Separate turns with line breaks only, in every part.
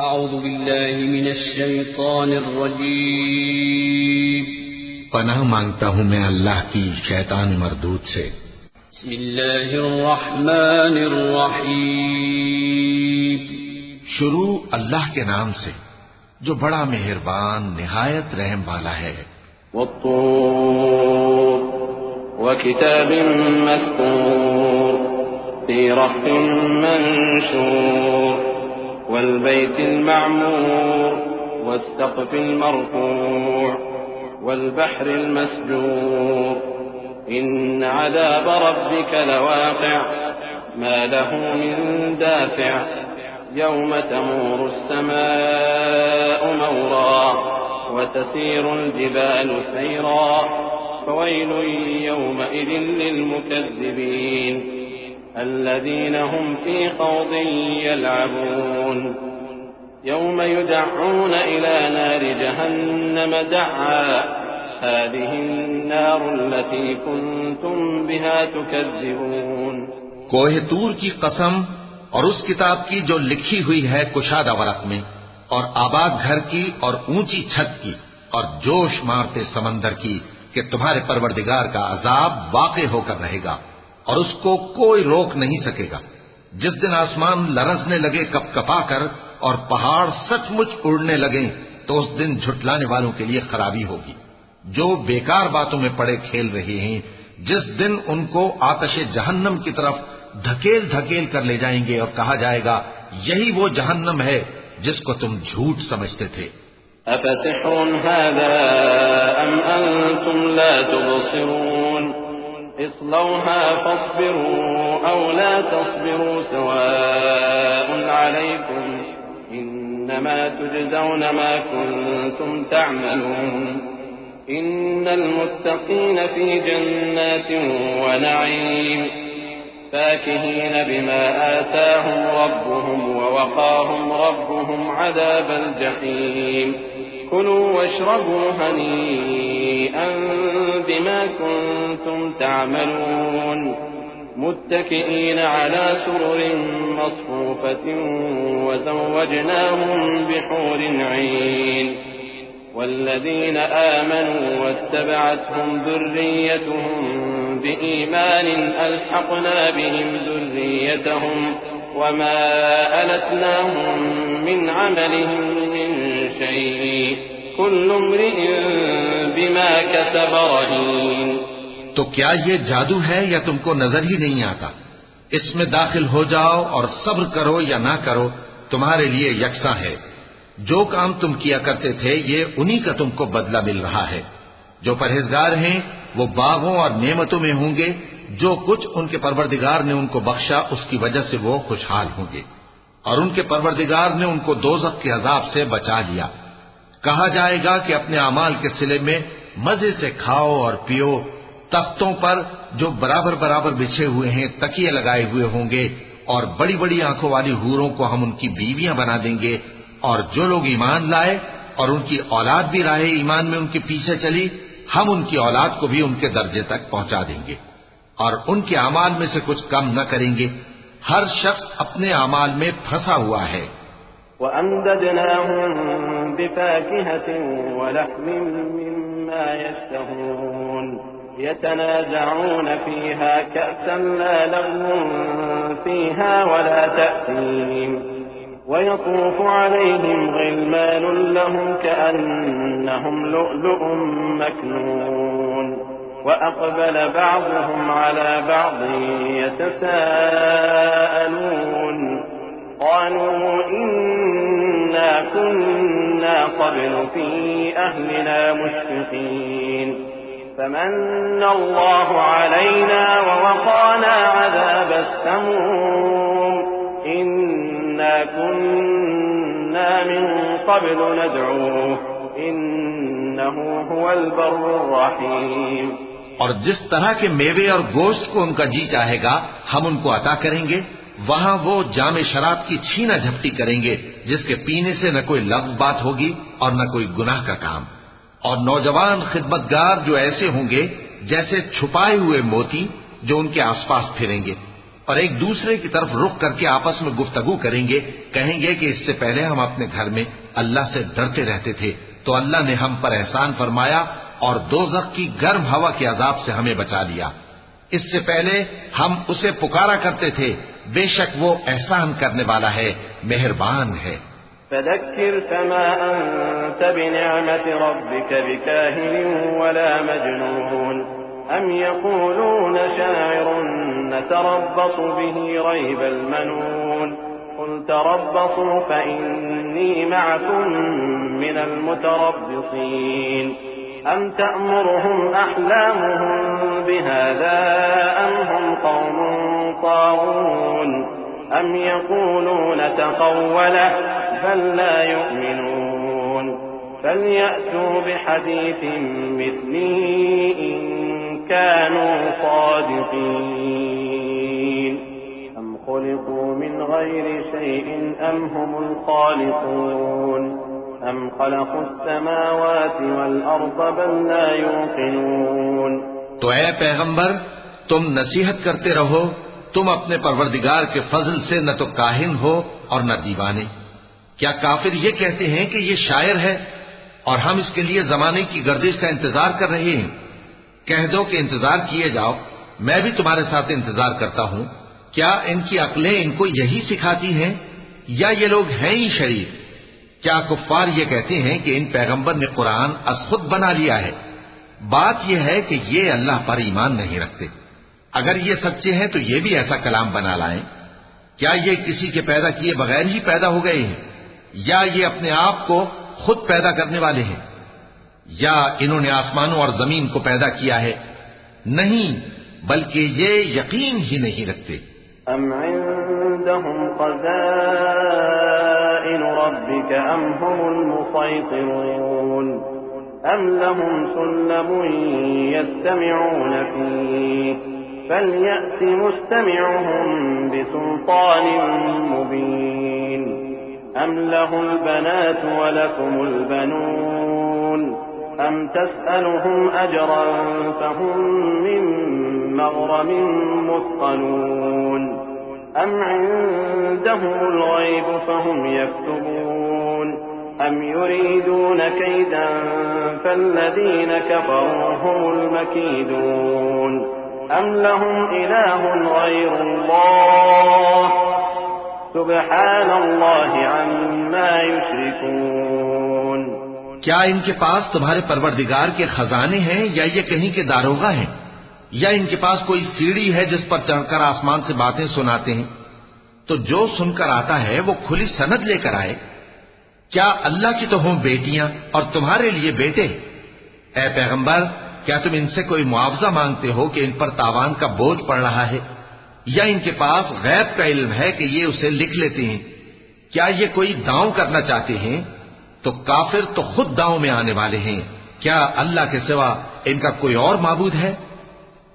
अऊज़ु बिल्लाहि मिनश शैतानिर रजीम।
पनाह मांगता हूँ मैं अल्लाह की शैतान मरदूद से।
बिस्मिल्लाहिर रहमानिर रहीम।
शुरू अल्लाह के नाम से जो बड़ा मेहरबान निहायत रहम वाला है।
वत्तूर वकिताबिन मस्तूर फी रक़्क़िन मंशूर वल्बैतिल मअमूर वस्सक़्फ़िल मरफ़ूअ वल्बहरिल मस्जूर इन्न अज़ाब रब्बिक लवाक़िअ मा लहू मिन दाफ़िअ यौम तमूरु अस्समाअु मौरा वतसीरुल जिबालु सैरा फवैलुन यौमइज़िन लिलमुकज़्ज़िबीन الذين هم في خوض يلعبون يوم يدعون إلى نار جهنم دعا هذه النار التي كنتم بها تكذبون।
कोहे तूर की कसम और उस किताब की जो लिखी हुई है कुशादा वरक में, और आबाद घर की और ऊंची छत की और जोश मारते समंदर की कि तुम्हारे परवरदिगार का अजाब वाक़े होकर रहेगा और उसको कोई रोक नहीं सकेगा। जिस दिन आसमान लरजने लगे कपकपाकर और पहाड़ सचमुच उड़ने लगे, तो उस दिन झुटलाने वालों के लिए खराबी होगी जो बेकार बातों में पड़े खेल रहे हैं। जिस दिन उनको आतशे जहन्नम की तरफ धकेल धकेल कर ले जाएंगे और कहा जाएगा, यही वो जहन्नम है जिसको तुम झूठ समझते थे।
अफसिह्रुन हाज़ा अम अंतुम ला तुबसिरून इस्लौहा फस्बिरू औ ला तस्बिरू सवाउन अलैकुम इन्नमा तुजज़ौन मा कुंतुम तअमलून इन्नल मुत्तक़ीन फी जन्नातिन व नईम फाकिहीन बिमा आताहुम रब्बुहुम व वक़ाहुम रब्बुहुम अज़ाबल जहीम कुलू वश्रबू हनीअन बिमा कुंतुम तअमलून मुत्तकिईन अला सुरुरिन मस्फूफ़तिन व ज़व्वजनाहुम बिहूरिन ईन والذين آمنوا واتبعتهم ذريتهم بإيمان ألحقنا بهم ذريتهم وما ألتناهم من عملهم من شيء كل امرئ بما كسب رهين।
तो क्या ये जादू है या तुमको नजर ही नहीं आता? इसमें दाखिल हो जाओ और सब्र करो या ना करो, तुम्हारे लिए यकसा है। जो काम तुम किया करते थे ये उन्हीं का तुमको बदला मिल रहा है। जो परहेजगार हैं वो बागों और नेमतों में होंगे। जो कुछ उनके परवरदिगार ने उनको बख्शा उसकी वजह से वो खुशहाल होंगे, और उनके परवरदिगार ने उनको दोज़ख के अजाब से बचा लिया। कहा जाएगा कि अपने अमाल के सिले में मजे से खाओ और पियो। तख्तों पर जो बराबर बराबर बिछे हुए हैं तकिए लगाए हुए होंगे, और बड़ी बड़ी आंखों वाली हूरों को हम उनकी बीवियां बना देंगे। और जो लोग ईमान लाए और उनकी औलाद भी राहे ईमान में उनके पीछे चली, हम उनकी औलाद को भी उनके दर्जे तक पहुंचा देंगे और उनके अमाल में से कुछ कम न करेंगे। हर शख्स अपने अमाल में फंसा हुआ है।
वअमददनाहुम बिफाकिहतिन वलहमिन मिम्मा यश्तहून यतनाज़ऊन फीहा कअसन ला लग़्वुन फीहा वला तअसीम ويطوف عليهم غلمان لهم كأنهم لؤلؤ مكنون وأقبل بعضهم على بعض يتساءلون قالوا إنا كنا قبل في أهلنا مشفقين فمن الله علينا ووقانا عذاب السموم إنا كنا من قبل ندعوه إنه هو البر الرحيم।
और जिस तरह के मेवे और गोश्त को उनका जी चाहेगा हम उनको अता करेंगे। वहां वो जामे शराब की छीना झपटी करेंगे जिसके पीने से न कोई लफ्ज़ बात होगी और न कोई गुनाह का काम। और नौजवान खिदमतगार जो ऐसे होंगे जैसे छुपाए हुए मोती जो उनके आसपास फिरेंगे। और एक दूसरे की तरफ रुख करके आपस में गुफ्तगू करेंगे, कहेंगे कि इससे पहले हम अपने घर में अल्लाह से डरते रहते थे, तो अल्लाह ने हम पर एहसान फरमाया और दोज़ख की गर्म हवा के अजाब से हमें बचा लिया। इससे पहले हम उसे पुकारा करते थे, बेशक वो एहसान करने वाला है, मेहरबान है।
फदक्किर फमा अंत बिनिअमत रब्बिक बिकाहिन वला मजनून अम यक़ूलून शाइरुन नतरब्बसु बिही रैबल मनून क़ुल तरब्बसू फ़इन्नी मअकुम मिनल मुतरब्बिसीन अम तअमुरुहुम अहलामुहुम बिहाज़ा अम हुम क़ौमुन ताग़ून अम यक़ूलून तक़व्वलह बल ला युमिनून फलयअतू बिहदीसिन मिस्लिही इन कानू सादिक़ीन अम खुलिक़ू मिन गैरि शैइन अम हुमुल खालिक़ून अम खलक़ुस समावाति वल अर्ज़ बल ला युक़िनून।
तो ऐ पैगंबर, तुम नसीहत करते रहो, तुम अपने परवरदिगार के फजल से न तो काहिन हो और न दीवाने। क्या काफिर ये कहते हैं कि ये शायर है और हम इसके लिए जमाने की गर्दिश का इंतजार कर रहे हैं? कह दो कि इंतजार किए जाओ, मैं भी तुम्हारे साथ इंतजार करता हूं। क्या इनकी अक्लें इनको यही सिखाती हैं या ये लोग हैं ही शरीफ? क्या कुफ्फार ये कहते हैं कि इन पैगंबर ने कुरान असखुद बना लिया है? बात यह है कि ये अल्लाह पर ईमान नहीं रखते। अगर ये सच्चे हैं तो ये भी ऐसा कलाम बना लाएं। क्या ये किसी के पैदा किए बगैर ही पैदा हो गए हैं, या ये अपने आप को खुद पैदा करने वाले हैं, या इन्होंने आसमानों और जमीन को पैदा किया है? नहीं, बल्कि ये यकीन ही नहीं रखते।
अम इंदहुम ख़ज़ाइनु रब्बिक अम हुमुल मुसैतिरून अम लहुम सुल्लमुन यस्तमिऊन फीह फलयअति मुस्तमिउहुम बिसुल्तानिन मुबीन अम लहुल बनातु व लकुमुल बनून अम तस्अलुहुम अजरन फहुम मिन मग़रमिन मुस्क़लून अम इंदहुमुल ग़ैब फहुम यक्तुबून अम युरीदून कैदन फल्लज़ीन कफ़रू हुमुल मकीदून अम लहुम इलाहुन ग़ैरुल्लाह सुब्हानल्लाहि अम्मा युश्रिकून।
क्या इनके पास तुम्हारे परवरदिगार के खजाने हैं, या ये कहीं के दारोगा हैं, या इनके पास कोई सीढ़ी है जिस पर चढ़कर आसमान से बातें सुनाते हैं? तो जो सुनकर आता है वो खुली सनद लेकर आए। क्या अल्लाह की तो हों बेटियां और तुम्हारे लिए बेटे? ऐ पैगंबर, क्या तुम इनसे कोई मुआवजा मांगते हो कि इन पर तावान का बोझ पड़ रहा है, या इनके पास गैब का इल्म है कि ये उसे लिख लेते हैं? क्या ये कोई दांव करना चाहते हैं? तो काफिर तो खुद दांव में आने वाले हैं। क्या अल्लाह के सिवा इनका कोई और माबूद है?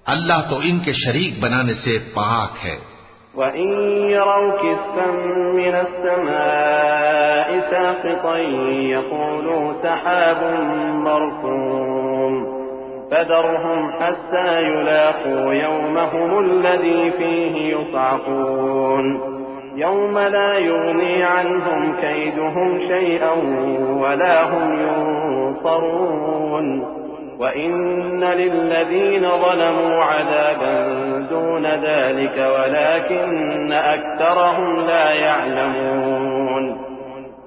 अल्लाह तो इनके शरीक बनाने से पाक है।
वइन यरौ किस्फन मिनस समाइ साक़ितन यक़ूलू सहाबुन मरकूम फदरहुम हत्ता युलाक़ू यौमहुमुल्लज़ी फ़ीहि युصعقून यौम ला युग़नी अन्हुम कैदुहुम शैअन वला हुम युनصरून वइन्न लिल्लज़ीन ज़लमू अज़ाबन दून ज़ालिक वलाकिन्न अक्सरहुम ला यअलमून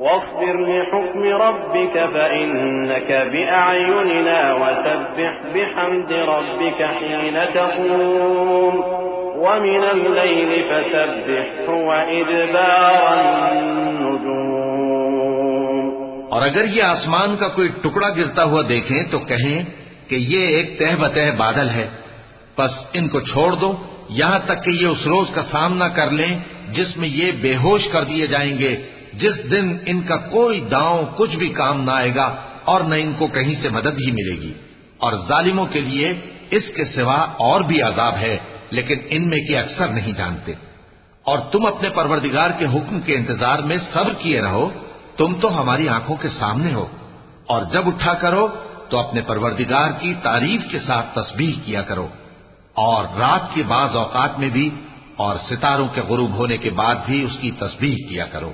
वस्बिर लिहुक्मि रब्बिक फ़इन्नक बिअअयुनिना वसब्बिह बिहम्दि रब्बिक हीन तक़ूम वमिनल लैलि फसब्बिहु वइदबारन नुजूम।
और अगर ये आसमान का कोई टुकड़ा गिरता हुआ देखें तो कहें कि ये एक तह बतह बादल है, बस इनको छोड़ दो यहां तक कि ये उस रोज का सामना कर लें जिसमें ये बेहोश कर दिए जाएंगे, जिस दिन इनका कोई दांव कुछ भी काम न आएगा और न इनको कहीं से मदद ही मिलेगी। और जालिमों के लिए इसके सिवा और भी अजाब है, लेकिन इनमें के अक्सर नहीं जानते। और तुम अपने परवरदिगार के हुक्म के इंतजार में सब्र किए रहो, तुम तो हमारी आंखों के सामने हो। और जब उठा करो तो अपने परवरदिगार की तारीफ के साथ तस्बीह किया करो, और रात के बाज औकात में भी और सितारों के गुरूब होने के बाद भी उसकी तस्बीह किया करो।